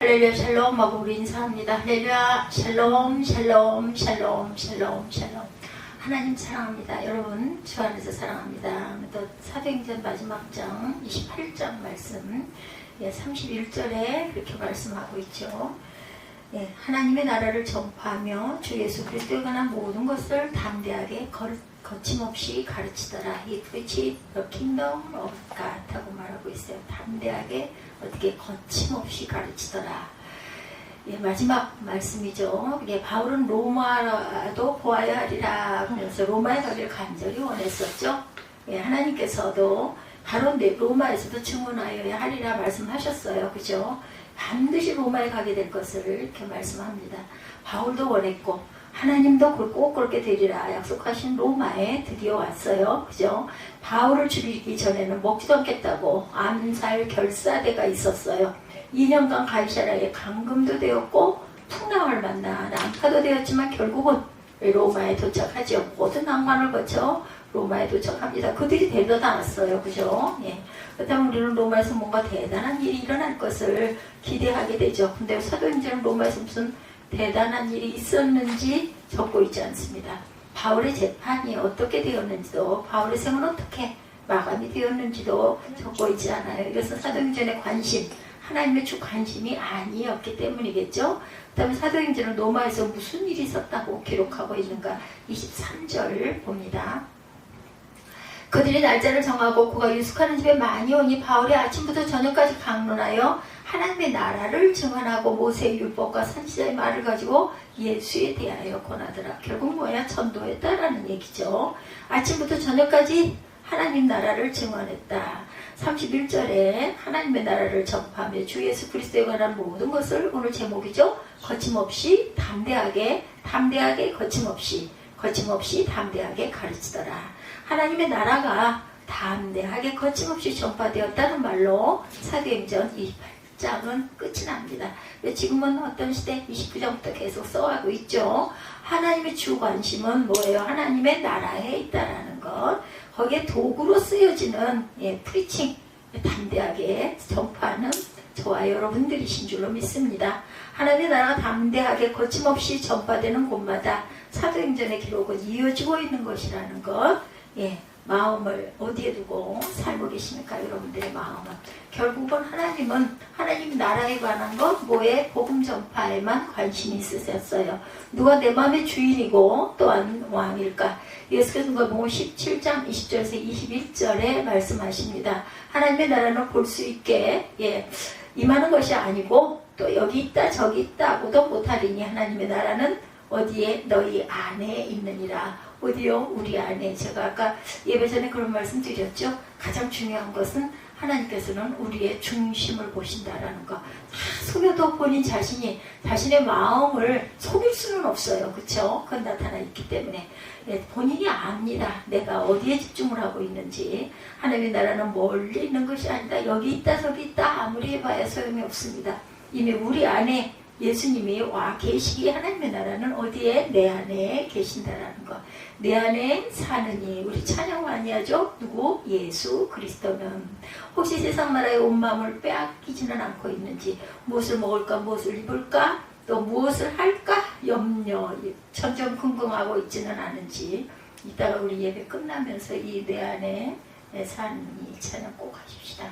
할렐루야 샬롬 하고 우리 인사합니다. 할렐루야 샬롬 샬롬 샬롬 샬롬 샬롬. 하나님 사랑합니다. 여러분 주 안에서 사랑합니다. 또 사도행전 마지막 장 28장 말씀 31절에 그렇게 말씀하고 있죠. 하나님의 나라를 전파하며 주 예수 그리스도에 관한 모든 것을 담대하게 거침없이 가르치더라. He preached the kingdom of God 하고 말하고 있어요. 담대하게 어떻게 거침없이 가르치더라. 마지막 말씀이죠. 바울은 로마도 보아야 하리라 하면서 로마에 가기를 간절히 원했었죠. 하나님께서도 바로 로마에서도 증언하여야 하리라 말씀하셨어요. 그죠? 반드시 로마에 가게 될 것을 이렇게 말씀합니다. 바울도 원했고 하나님도 꼭 그렇게 되리라 약속하신 로마에 드디어 왔어요. 그죠? 바울을 죽이기 전에는 먹지도 않겠다고 암살 결사대가 있었어요. 2년간 가이사랴에 감금도 되었고 풍랑을 만나 난파도 되었지만 결국은 로마에 도착하죠. 모든 난관을 거쳐 로마에 도착합니다. 그들이 데려다 놨어요. 그죠? 그렇다면 우리는 로마에서 뭔가 대단한 일이 일어날 것을 기대하게 되죠. 근데 사도행전은 로마에서 무슨 대단한 일이 있었는지 적고 있지 않습니다. 바울의 재판이 어떻게 되었는지도 바울의 생은 어떻게 마감이 되었는지도 적고 있지 않아요. 이것은 사도행전의 관심, 하나님의 주 관심이 아니었기 때문이겠죠. 그 다음에 사도행전은 로마에서 무슨 일이 있었다고 기록하고 있는가 23절 봅니다. 그들이 날짜를 정하고 그가 유숙하는 집에 많이 오니 바울이 아침부터 저녁까지 강론하여 하나님의 나라를 증언하고 모세의 율법과 선지자의 말을 가지고 예수에 대하여 권하더라. 결국 뭐야? 전도했다라는 얘기죠. 아침부터 저녁까지 하나님 나라를 증언했다. 31절에 하나님의 나라를 전파하며 주 예수 그리스도에 관한 모든 것을 오늘 제목이죠. 거침없이 담대하게 거침없이 담대하게 가르치더라. 하나님의 나라가 담대하게 거침없이 전파되었다는 말로 사도행전 28장은 끝이 납니다. 지금은 어떤 시대 29장부터 계속 써가고 있죠. 하나님의 주 관심은 뭐예요? 하나님의 나라에 있다라는 것. 거기에 도구로 쓰여지는 프리칭, 담대하게 전파하는 저와 여러분들이신 줄로 믿습니다. 하나님의 나라가 담대하게 거침없이 전파되는 곳마다 사도행전의 기록은 이어지고 있는 것이라는 것. 마음을 어디에 두고 살고 계십니까? 여러분들의 마음은. 결국은 하나님은 하나님 나라에 관한 것, 뭐에 복음 전파에만 관심이 있으셨어요. 누가 내 마음의 주인이고 또한 왕일까? 예수께서 누가복음 17장 20절에서 21절에 말씀하십니다. 하나님의 나라는 볼 수 있게 임하는 것이 아니고 또 여기 있다 저기 있다고도 못하리니 하나님의 나라는 어디에? 너희 안에 있느니라. 어디요? 우리 안에. 제가 아까 예배 전에 그런 말씀 드렸죠. 가장 중요한 것은 하나님께서는 우리의 중심을 보신다라는 거. 다 속여도 본인 자신이 자신의 마음을 속일 수는 없어요. 그렇죠? 그건 나타나 있기 때문에 본인이 압니다. 내가 어디에 집중을 하고 있는지. 하나님의 나라는 멀리 있는 것이 아니다. 여기 있다 저기 있다 아무리 해봐야 소용이 없습니다. 이미 우리 안에 예수님이 와 계시기 하나님의 나라는 어디에? 내 안에 계신다라는 것. 내 안에 사느니 우리 찬양 많이 하죠? 누구? 예수 그리스도는. 혹시 세상 나라의 온 마음을 빼앗기지는 않고 있는지, 무엇을 먹을까 무엇을 입을까 또 무엇을 할까 염려 천정긍긍하고 있지는 않은지 이따가 우리 예배 끝나면서 이 내 안에 사는 이 찬양 꼭 하십시다.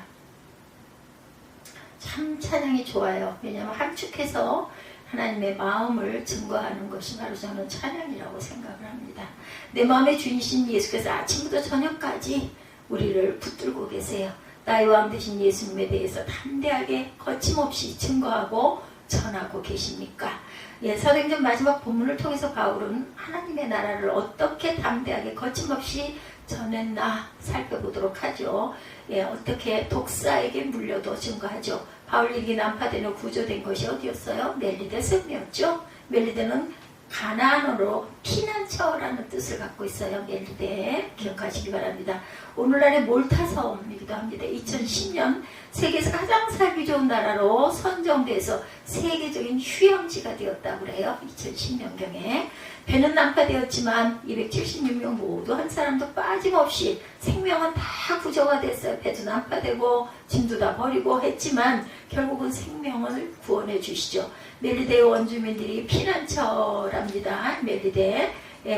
참 찬양이 좋아요. 왜냐하면 함축해서 하나님의 마음을 증거하는 것이 바로 저는 찬양이라고 생각을 합니다. 내 마음의 주인이신 예수께서 아침부터 저녁까지 우리를 붙들고 계세요. 나의 왕 되신 예수님에 대해서 담대하게 거침없이 증거하고 전하고 계십니까? 사도행전 마지막 본문을 통해서 바울은 하나님의 나라를 어떻게 담대하게 거침없이 전했나 살펴보도록 하죠. 어떻게 독사에게 물려도 증거하죠. 바울에게 난파되는 구조된 것이 어디였어요? 멜리데 섬이었죠. 멜리데는 가나안어로 피난처라는 뜻을 갖고 있어요. 멜리데 기억하시기 바랍니다. 오늘날의 몰타 섬이기도 합니다. 2010년 세계에서 가장 살기 좋은 나라로 선정돼서 세계적인 휴양지가 되었다고 그래요. 2010년경에. 배는 난파되었지만 276명 모두 한 사람도 빠짐없이 생명은 다 구조가 됐어요. 배도 난파되고 짐도 다 버리고 했지만 결국은 생명을 구원해 주시죠. 멜리데의 원주민들이 피난처랍니다. 멜리데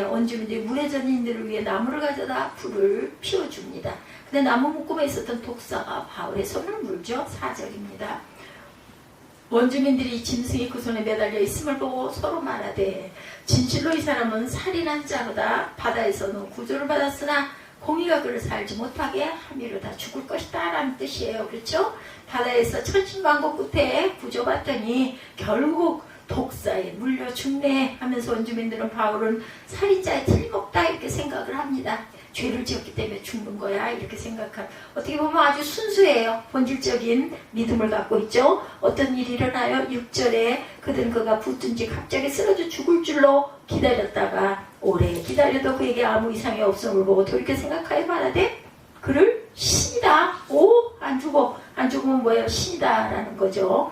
원주민들이 물에 젖은 이들을 위해 나무를 가져다 불을 피워줍니다. 근데 나무 묶음에 있었던 독사가 바울의 손을 물죠. 4절입니다. 원주민들이 짐승이 그 손에 매달려 있음을 보고 서로 말하되 진실로 이 사람은 살인한 자로다. 바다에서는 구조를 받았으나 공의가 그를 살지 못하게 함이로다. 죽을 것이다 라는 뜻이에요. 그렇죠? 바다에서 천신만고 끝에 구조받더니 결국 독사에 물려 죽네 하면서 원주민들은 바울은 살인자에 틀림없다 이렇게 생각을 합니다. 죄를 지었기 때문에 죽는 거야 이렇게 생각한, 어떻게 보면 아주 순수해요. 본질적인 믿음을 갖고 있죠. 어떤 일이 일어나요? 6절에 그들은 그가 붙든지 갑자기 쓰러져 죽을 줄로 기다렸다가 오래 기다려도 그에게 아무 이상이 없음을 보고 돌이켜 생각하여 말하되 그를 신이다. 안 죽으면 뭐예요? 신이다 라는 거죠.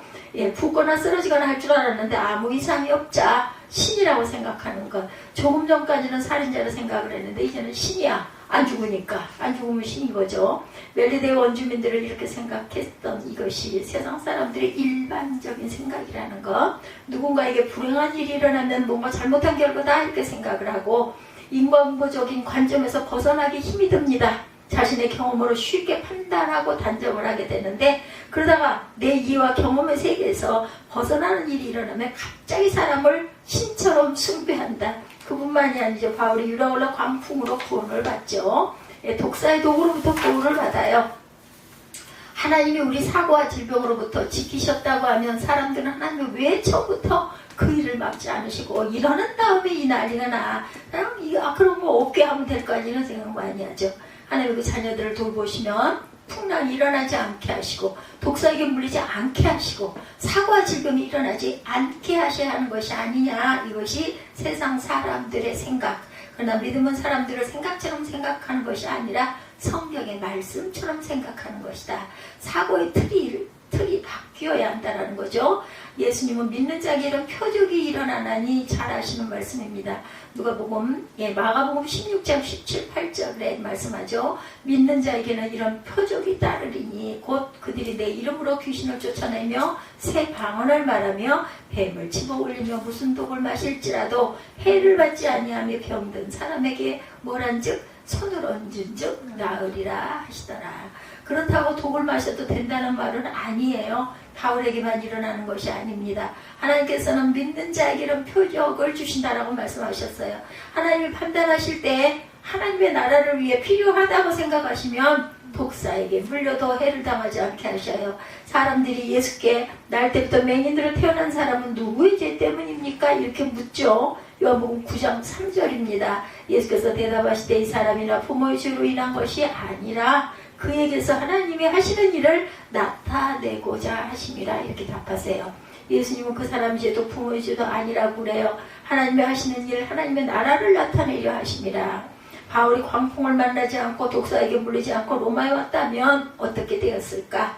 붓거나 쓰러지거나 할 줄 알았는데 아무 이상이 없자 신이라고 생각하는 것. 조금 전까지는 살인자로 생각을 했는데 이제는 신이야. 안 죽으니까. 안 죽으면 신인 거죠. 멜리데 원주민들을 이렇게 생각했던 이것이 세상 사람들의 일반적인 생각이라는 것. 누군가에게 불행한 일이 일어나면 뭔가 잘못한 결과다 이렇게 생각을 하고 인간보적인 관점에서 벗어나기 힘이 듭니다. 자신의 경험으로 쉽게 판단하고 단정을 하게 되는데, 그러다가 내 이해와 경험의 세계에서 벗어나는 일이 일어나면 갑자기 사람을 신처럼 숭배한다. 그뿐만이 아니죠. 바울이 유라올라 광풍으로 구원을 받죠. 독사의 독으로부터 구원을 받아요. 하나님이 우리 사고와 질병으로부터 지키셨다고 하면 사람들은 하나님을 왜 처음부터 그 일을 막지 않으시고 이러는 다음에 이 난리가 나. 그런 거 없게 하면 될 거 아니에요. 이런 생각 많이 하죠. 하나님 그 자녀들을 돌보시면 풍랑이 일어나지 않게 하시고 독사에게 물리지 않게 하시고 사고와 질병이 일어나지 않게 하셔야 하는 것이 아니냐. 이것이 세상 사람들의 생각. 그러나 믿음은 사람들을 생각처럼 생각하는 것이 아니라 성경의 말씀처럼 생각하는 것이다. 사고의 틀이 바뀌어야 한다는 거죠. 예수님은 믿는 자에게 이런 표적이 일어나나니 잘 아시는 말씀입니다. 누가복음, 마가복음 16장 17, 8절에 말씀하죠. 믿는 자에게는 이런 표적이 따르리니 곧 그들이 내 이름으로 귀신을 쫓아내며 새 방언을 말하며 뱀을 집어올리며 무슨 독을 마실지라도 해를 받지 아니하며 병든 사람에게 뭐란즉 손을 얹은즉 나으리라 하시더라. 그렇다고 독을 마셔도 된다는 말은 아니에요. 바울에게만 일어나는 것이 아닙니다. 하나님께서는 믿는 자에게는 표적을 주신다라고 말씀하셨어요. 하나님이 판단하실 때 하나님의 나라를 위해 필요하다고 생각하시면 독사에게 물려도 해를 당하지 않게 하셔요. 사람들이 예수께 날 때부터 맹인으로 태어난 사람은 누구의 죄 때문입니까? 이렇게 묻죠. 요한복음 9장 3절입니다. 예수께서 대답하시되 이 사람이나 부모의 죄로 인한 것이 아니라 그에게서 하나님이 하시는 일을 나타내고자 하심이라 이렇게 답하세요. 예수님은 그 사람의 죄도 부모의 죄도 아니라고 그래요. 하나님이 하시는 일, 하나님의 나라를 나타내려 하심이라. 바울이 광풍을 만나지 않고 독사에게 물리지 않고 로마에 왔다면 어떻게 되었을까?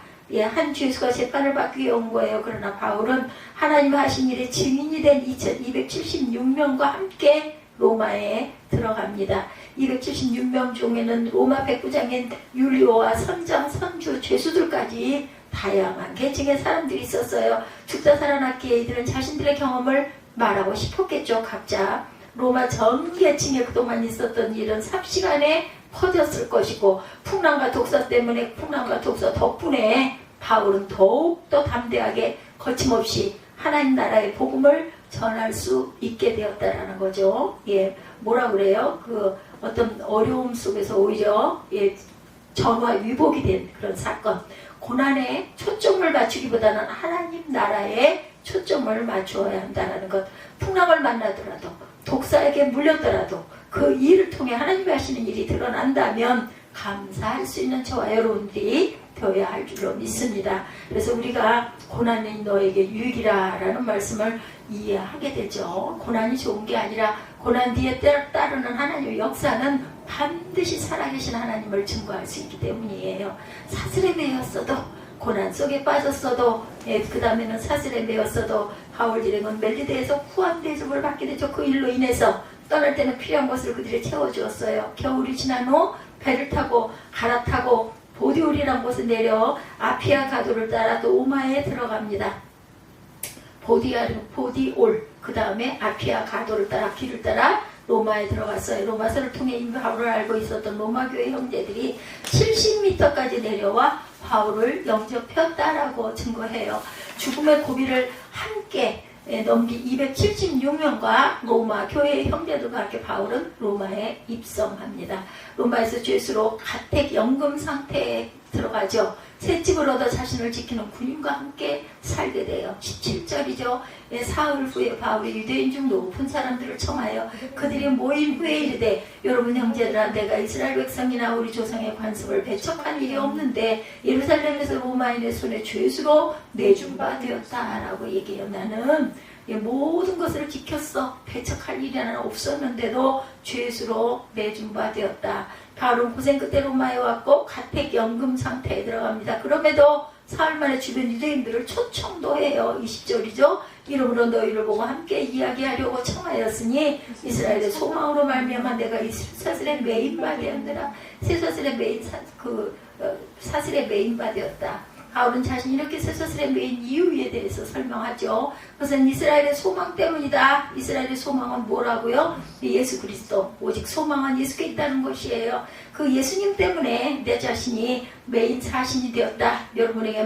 한 죄수가 재판을 받기 위해 온 거예요. 그러나 바울은 하나님이 하신 일의 증인이 된 2276명과 함께 로마에 들어갑니다. 276명 중에는 로마 백부장인 율리오와 선장, 선주, 죄수들까지 다양한 계층의 사람들이 있었어요. 죽다 살아났기에 이들은 자신들의 경험을 말하고 싶었겠죠. 각자 로마 전 계층에 그동안 있었던 일은 삽시간에 퍼졌을 것이고 풍랑과 독사 때문에, 풍랑과 독사 덕분에 바울은 더욱더 담대하게 거침없이 하나님 나라의 복음을 전할 수 있게 되었다라는 거죠. 뭐라 그래요? 어떤 어려움 속에서 오히려 전화 위복이 된 그런 사건. 고난에 초점을 맞추기보다는 하나님 나라에 초점을 맞추어야 한다는 것. 풍랑을 만나더라도 독사에게 물렸더라도 그 일을 통해 하나님이 하시는 일이 드러난다면 감사할 수 있는 저와 여러분들이 되어야 할 줄로 믿습니다. 그래서 우리가 고난이 너에게 유익이라 라는 말씀을 이해하게 되죠. 고난이 좋은 게 아니라 고난 뒤에 따르는 하나님의 역사는 반드시 살아계신 하나님을 증거할 수 있기 때문이에요. 사슬에 매였어도 고난 속에 빠졌어도, 그 다음에는 사슬에 매였어도 바울 일행은 멜리데에서 후한 대접을 받게 되죠. 그 일로 인해서 떠날 때는 필요한 것을 그들이 채워주었어요. 겨울이 지난 후 배를 타고 갈아타고 보디올이라는 곳에 내려 아피아 가도를 따라 로마에 들어갑니다. 보디올, 그 다음에 아피아 가도를 따라 길을 따라 로마에 들어갔어요. 로마서를 통해 이미 바울을 알고 있었던 로마교회 형제들이 70m까지 내려와 바울을 영접했다라고 증거해요. 죽음의 고비를 함께 넘긴 276명과 로마 교회의 형제들과 함께 바울은 로마에 입성합니다. 로마에서 죄수로 가택 연금 상태에 들어가죠. 새 집을 얻어 자신을 지키는 군인과 함께 살게 돼요. 17절이죠. 사흘 후에 바울이 유대인 중 높은 사람들을 청하여 그들이 모인 후에 이르되, 여러분 형제들아, 내가 이스라엘 백성이나 우리 조상의 관습을 배척한 일이 없는데 예루살렘에서 로마인의 손에 죄수로 내준 바 되었다라고 얘기해요. 나는 모든 것을 지켰어. 배척할 일이 하나 없었는데도 죄수로 내준 바 되었다. 바울은 고생 끝에 로마에 왔고 가택연금 상태에 들어갑니다. 그럼에도 사흘 만에 주변 유대인들을 초청도 해요. 20절이죠. 이러므로 너희를 보고 함께 이야기하려고 청하였으니 이스라엘의 소망으로 말미암아 내가 이 사슬에 매인 바 되었느라. 쇠사슬에 매인 사슬에 매인 바 되었다. 바울은 자신이 이렇게 쇠사슬에 매인 이유에 대해서 설명하죠. 그것은 이스라엘의 소망 때문이다. 이스라엘의 소망은 뭐라고요? 예수 그리스도. 오직 소망은 예수께 있다는 것이에요. 그 예수님 때문에 내 자신이 매인 사신이 되었다. 여러분에게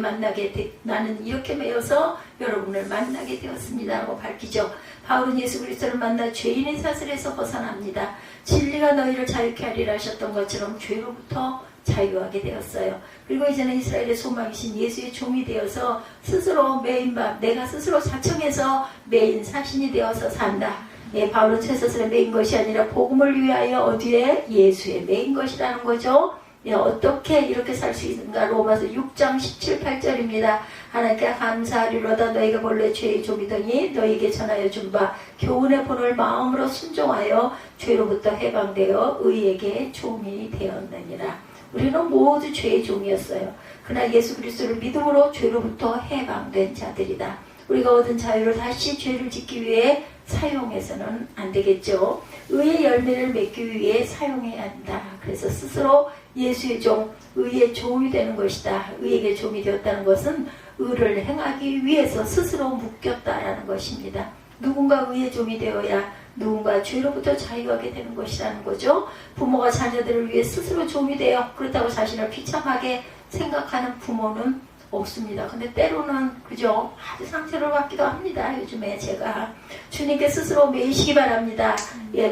나는 이렇게 매여서 여러분을 만나게 되었습니다. 라고 밝히죠. 바울은 예수 그리스도를 만나 죄인의 사슬에서 벗어납니다. 진리가 너희를 자유케 하리라 하셨던 것처럼 죄로부터 자유하게 되었어요. 그리고 이제는 이스라엘의 소망이신 예수의 종이 되어서 스스로 내가 스스로 자청해서 매인 사신이 되어서 산다. 바울은 쇠사슬에 매인 것이 아니라 복음을 위하여 어디에? 예수에 매인 것이라는 거죠. 어떻게 이렇게 살 수 있는가? 로마서 6장 17, 8절입니다. 하나님께 감사하리로다. 너희가 본래 죄의 종이더니 너희에게 전하여 준 바 교훈의 본을 마음으로 순종하여 죄로부터 해방되어 의에게 종이 되었느니라. 우리는 모두 죄의 종이었어요. 그러나 예수 그리스도를 믿음으로 죄로부터 해방된 자들이다. 우리가 얻은 자유를 다시 죄를 짓기 위해 사용해서는 안 되겠죠. 의의 열매를 맺기 위해 사용해야 한다. 그래서 스스로 예수의 종, 의의 종이 되는 것이다. 의에게 종이 되었다는 것은 의를 행하기 위해서 스스로 묶였다라는 것입니다. 누군가 의의 종이 되어야 누군가 죄로부터 자유하게 되는 것이라는 거죠. 부모가 자녀들을 위해 스스로 종이 되어 그렇다고 자신을 비참하게 생각하는 부모는 없습니다. 근데 때로는 그죠? 아주 상처를 받기도 합니다. 요즘에 제가 주님께 스스로 매이시기 바랍니다.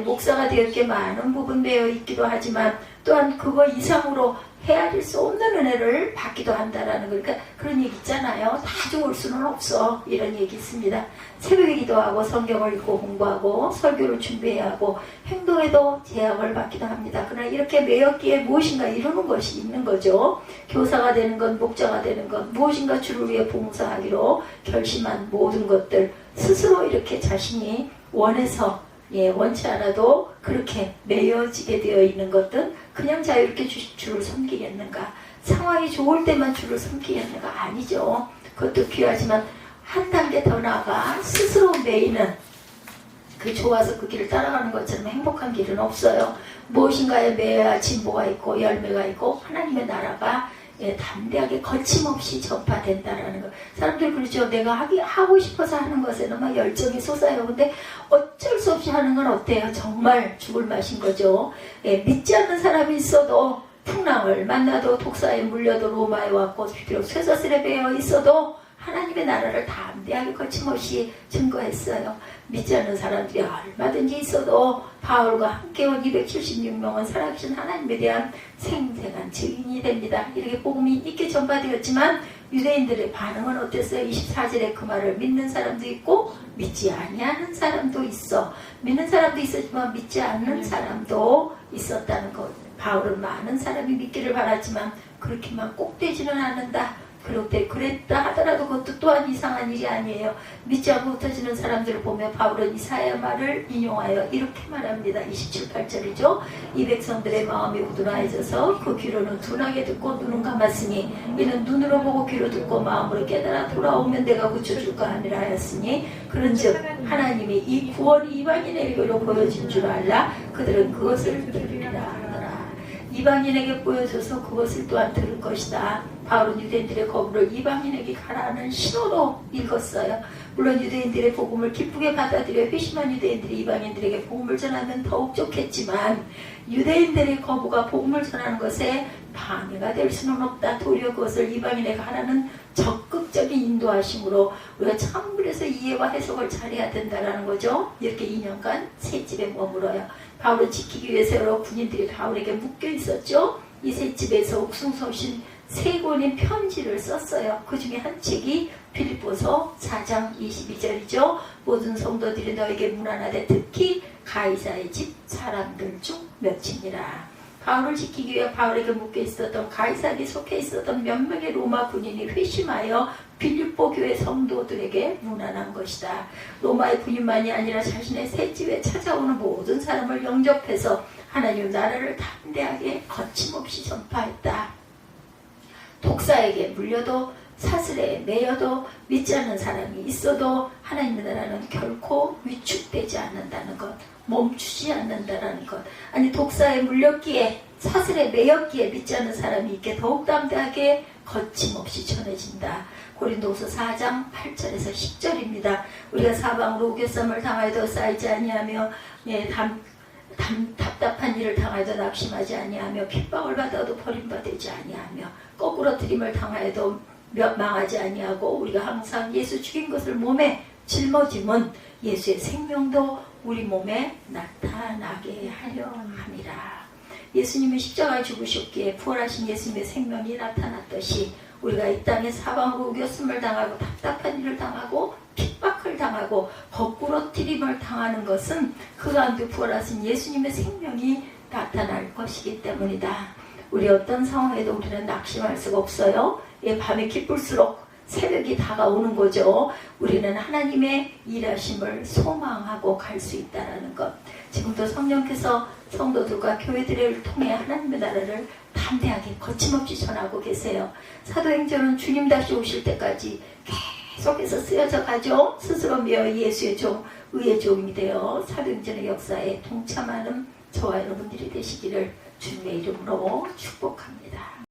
목사가 되어 게 많은 부분 되어 있기도 하지만 또한 그거 이상으로 헤아릴 수 없는 은혜를 받기도 한다라는 거. 그러니까 그런 얘기 있잖아요. 다 좋을 수는 없어. 이런 얘기 있습니다. 새벽에 기도하고 성경을 읽고 공부하고 설교를 준비해야 하고 행동에도 제약을 받기도 합니다. 그러나 이렇게 매였기에 무엇인가 이루는 것이 있는 거죠. 교사가 되는 것, 목자가 되는 것, 무엇인가 주를 위해 봉사하기로 결심한 모든 것들 스스로 이렇게 자신이 원해서 원치 않아도 그렇게 매여지게 되어 있는 것들 그냥 자유롭게 주를 섬기겠는가? 상황이 좋을 때만 주를 섬기겠는가? 아니죠. 그것도 귀하지만 한 단계 더 나아가 스스로 매이는 그 좋아서 그 길을 따라가는 것처럼 행복한 길은 없어요. 무엇인가에 매여야 진보가 있고 열매가 있고 하나님의 나라가 담대하게 거침없이 전파된다라는 거. 사람들이 그러죠. 내가 하고 싶어서 하는 것에는 막 열정이 솟아요. 근데 어쩔 수 없이 하는 건 어때요? 정말 죽을 맛인 거죠. 믿지 않는 사람이 있어도 풍랑을 만나도 독사에 물려도 로마에 왔고 비록 쇠사슬에 베어 있어도 하나님의 나라를 담대하게 거침없이 증거했어요. 믿지 않는 사람들이 얼마든지 있어도 바울과 함께 온 276명은 살아계신 하나님에 대한 생생한 증인이 됩니다. 이렇게 복음이 있게 전파되었지만 유대인들의 반응은 어땠어요? 24절에 그 말을 믿는 사람도 있고 믿지 아니하는 사람도 있어. 믿는 사람도 있었지만 믿지 않는 사람도 있었다는 것. 바울은 많은 사람이 믿기를 바랐지만 그렇게만 꼭 되지는 않는다. 그렇게 그랬다 하더라도 그것도 또한 이상한 일이 아니에요. 믿지 않고 흩어지는 사람들을 보며 바울은 이사야 말을 인용하여 이렇게 말합니다. 27, 8절이죠. 이 백성들의 마음이 우둔하여져서 그 귀로는 둔하게 듣고 눈은 감았으니 이는 눈으로 보고 귀로 듣고 마음으로 깨달아 돌아오면 내가 고쳐줄까 하니라 하였으니 그런즉 하나님이 이 구원이 이방인에게로 보여진 줄 알라 그들은 그것을 들으리라 하더라. 이방인에게 보여줘서 그것을 또한 들을 것이다. 바울은 유대인들의 거부를 이방인에게 가라는 신호로 읽었어요. 물론 유대인들의 복음을 기쁘게 받아들여 회심한 유대인들이 이방인들에게 복음을 전하면 더욱 좋겠지만 유대인들의 거부가 복음을 전하는 것에 방해가 될 수는 없다. 도리어 그것을 이방인에게 하라는 적극적인 인도하심으로 우리가 참 그래서 이해와 해석을 잘해야 된다는 거죠. 이렇게 2년간 새 집에 머물어요. 바울을 지키기 위해서 여러 군인들이 바울에게 묶여 있었죠. 이 새 집에서 옥승서신 세 권의 편지를 썼어요. 그 중에 한 책이 빌립보서 4장 22절이죠. 모든 성도들이 너에게 문안하되 특히 가이사의 집 사람들 중 몇이니라. 바울을 지키기 위해 바울에게 묶여 있었던 가이사에 속해 있었던 몇 명의 로마 군인이 회심하여 빌립보 교회 성도들에게 문안한 것이다. 로마의 군인만이 아니라 자신의 새 집에 찾아오는 모든 사람을 영접해서 하나님 나라를 담대하게 거침없이 전파했다. 독사에게 물려도 사슬에 매여도 믿지 않는 사람이 있어도 하나님의 나라는 결코 위축되지 않는다는 것, 멈추지 않는다는 것. 아니 독사에 물렸기에 사슬에 매였기에 믿지 않는 사람이 있게 더욱 담대하게 거침없이 전해진다. 고린도후서 4장 8절에서 10절입니다. 우리가 사방으로 우겨쌈을 당하여도 쌓이지 아니하며 답답한 일을 당하여도 낙심하지 아니하며 핍박을 받아도 버림받지 아니하며 거꾸로 들임을 당하여도 망하지 아니하고 우리가 항상 예수 죽인 것을 몸에 짊어짐은 예수의 생명도 우리 몸에 나타나게 하려 함이라. 예수님이 십자가에 죽으셨기에 부활하신 예수님의 생명이 나타났듯이 우리가 이 땅에 사방으로 우겼음을 당하고 답답한 일을 당하고 핍박을 당하고 거꾸로 들임을 당하는 것은 그 가운데 부활하신 예수님의 생명이 나타날 것이기 때문이다. 우리 어떤 상황에도 우리는 낙심할 수가 없어요. 밤이 깊을수록 새벽이 다가오는 거죠. 우리는 하나님의 일하심을 소망하고 갈 수 있다는 것. 지금도 성령께서 성도들과 교회들을 통해 하나님의 나라를 담대하게 거침없이 전하고 계세요. 사도행전은 주님 다시 오실 때까지 계속해서 쓰여져 가죠. 스스로 미어 예수의 종, 의의 종이 되어 사도행전의 역사에 동참하는 저와 여러분들이 되시기를 주님의 이름으로 축복합니다.